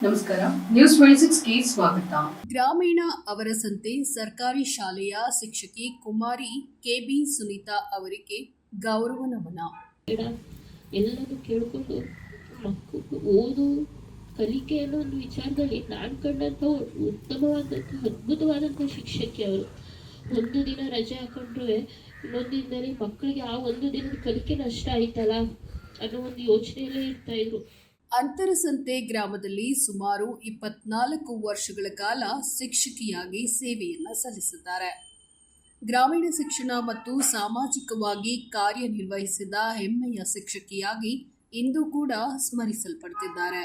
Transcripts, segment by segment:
ನಮಸ್ಕಾರ, ನ್ಯೂಸ್ 26ಗೆ ಸ್ವಾಗತ. ಗ್ರಾಮೀಣ ಅವರಸಂತೆ ಸರ್ಕಾರಿ ಶಾಲೆಯ ಶಿಕ್ಷಕಿ ಕುಮಾರಿ ಕೆಬಿ ಸುನೀತಾ ಅವರಿಗೆ ಗೌರವ ನಮನ. ಎಲ್ಲರೂ ಕೇಳಿಕೊಂಡು ಮಕ್ಕಳು ಓದು ಕಲಿಕೆ ಅನ್ನೋ ಒಂದು ವಿಚಾರದಲ್ಲಿ ನಾನು ಕಂಡಂಥ ಉತ್ತಮವಾದಂಥ ಅದ್ಭುತವಾದಂಥ ಶಿಕ್ಷಕಿ ಅವರು. ಒಂದು ದಿನ ರಜೆ ಹಾಕೊಂಡ್ರು ಇನ್ನೊಂದು ದಿನದಲ್ಲಿ ಮಕ್ಕಳಿಗೆ ಆ ಒಂದು ದಿನದ ಕಲಿಕೆ ನಷ್ಟ ಆಯ್ತಲ್ಲ ಅನ್ನೋ ಒಂದು ಯೋಚನೆಯಲ್ಲೇ ಇರ್ತಾ ಇದ್ರು. ಅಂತರಸಂತೆ ಗ್ರಾಮದಲ್ಲಿ ಸುಮಾರು 24 ವರ್ಷಗಳ ಕಾಲ ಶಿಕ್ಷಕಿಯಾಗಿ ಸೇವೆಯನ್ನು ಸಲ್ಲಿಸಿದ್ದಾರೆ. ಗ್ರಾಮೀಣ ಶಿಕ್ಷಣ ಮತ್ತು ಸಾಮಾಜಿಕವಾಗಿ ಕಾರ್ಯನಿರ್ವಹಿಸಿದ ಹೆಮ್ಮೆಯ ಶಿಕ್ಷಕಿಯಾಗಿ ಇಂದು ಕೂಡ ಸ್ಮರಿಸಲ್ಪಡುತ್ತಿದ್ದಾರೆ.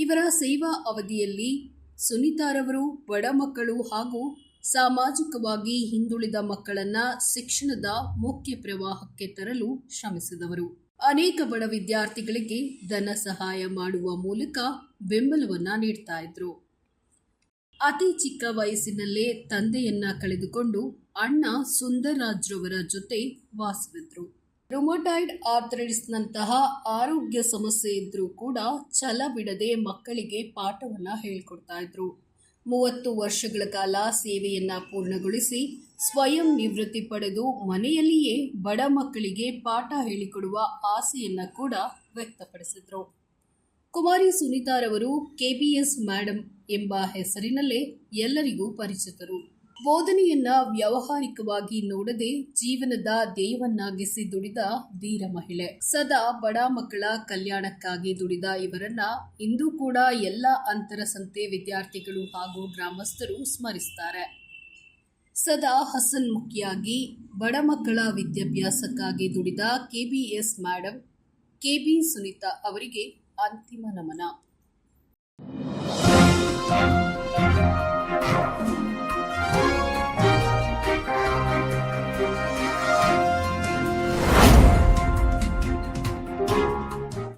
ಇವರ ಸೇವಾ ಅವಧಿಯಲ್ಲಿ ಸುನೀತಾರವರು ಬಡ ಮಕ್ಕಳು ಹಾಗೂ ಸಾಮಾಜಿಕವಾಗಿ ಹಿಂದುಳಿದ ಮಕ್ಕಳನ್ನ ಶಿಕ್ಷಣದ ಮುಖ್ಯ ಪ್ರವಾಹಕ್ಕೆ ತರಲು ಶ್ರಮಿಸಿದವರು. ಅನೇಕ ಬಡ ವಿದ್ಯಾರ್ಥಿಗಳಿಗೆ ಧನ ಸಹಾಯ ಮಾಡುವ ಮೂಲಕ ಬೆಂಬಲವನ್ನ ನೀಡ್ತಾ ಇದ್ರು. ಅತಿ ಚಿಕ್ಕ ವಯಸ್ಸಿನಲ್ಲೇ ತಂದೆಯನ್ನ ಕಳೆದುಕೊಂಡು ಅಣ್ಣ ಸುಂದರ್ರಾಜ್ರವರ ಜೊತೆ ವಾಸವಿದ್ರು. ರುಮಟಾಯ್ಡ್ ಆರ್ಥರೈಟಿಸ್ನಂತಹ ಆರೋಗ್ಯ ಸಮಸ್ಯೆ ಇದ್ರೂ ಕೂಡ ಛಲ ಬಿಡದೆ ಮಕ್ಕಳಿಗೆ ಪಾಠವನ್ನ ಹೇಳ್ಕೊಡ್ತಾ ಇದ್ರು. 30 ವರ್ಷಗಳ ಕಾಲ ಸೇವೆಯನ್ನ ಪೂರ್ಣಗೊಳಿಸಿ ಸ್ವಯಂ ನಿವೃತ್ತಿ ಪಡೆದು ಮನೆಯಲ್ಲಿಯೇ ಬಡ ಮಕ್ಕಳಿಗೆ ಪಾಠ ಹೇಳಿಕೊಡುವ ಆಸೆಯನ್ನ ಕೂಡ ವ್ಯಕ್ತಪಡಿಸಿದ್ರು. ಕುಮಾರಿ ಸುನೀತಾರವರು ಕೆಬಿಎಸ್ ಮೇಡಮ್ ಎಂಬ ಹೆಸರಿನಲ್ಲೇ ಎಲ್ಲರಿಗೂ ಪರಿಚಿತರು. ಬೋಧನೆಯನ್ನ ವ್ಯಾವಹಾರಿಕವಾಗಿ ನೋಡದೆ ಜೀವನದ ಧ್ಯೇಯವನ್ನಾಗಿಸಿ ದುಡಿದ ಧೀರ ಮಹಿಳೆ. ಸದಾ ಬಡ ಮಕ್ಕಳ ಕಲ್ಯಾಣಕ್ಕಾಗಿ ದುಡಿದ ಇವರನ್ನ ಇಂದು ಕೂಡ ಎಲ್ಲ ಅಂತರಸಂತೆ ವಿದ್ಯಾರ್ಥಿಗಳು ಹಾಗೂ ಗ್ರಾಮಸ್ಥರು ಸ್ಮರಿಸುತ್ತಾರೆ. ಸದಾ ಹಸನ್ಮುಖಿಯಾಗಿ ಬಡ ಮಕ್ಕಳ ವಿದ್ಯಾಭ್ಯಾಸಕ್ಕಾಗಿ ದುಡಿದ ಕೆಬಿಎಸ್ ಮೇಡಮ್ ಕೆಬಿ ಸುನೀತಾ ಅವರಿಗೆ ಅಂತಿಮ ನಮನ.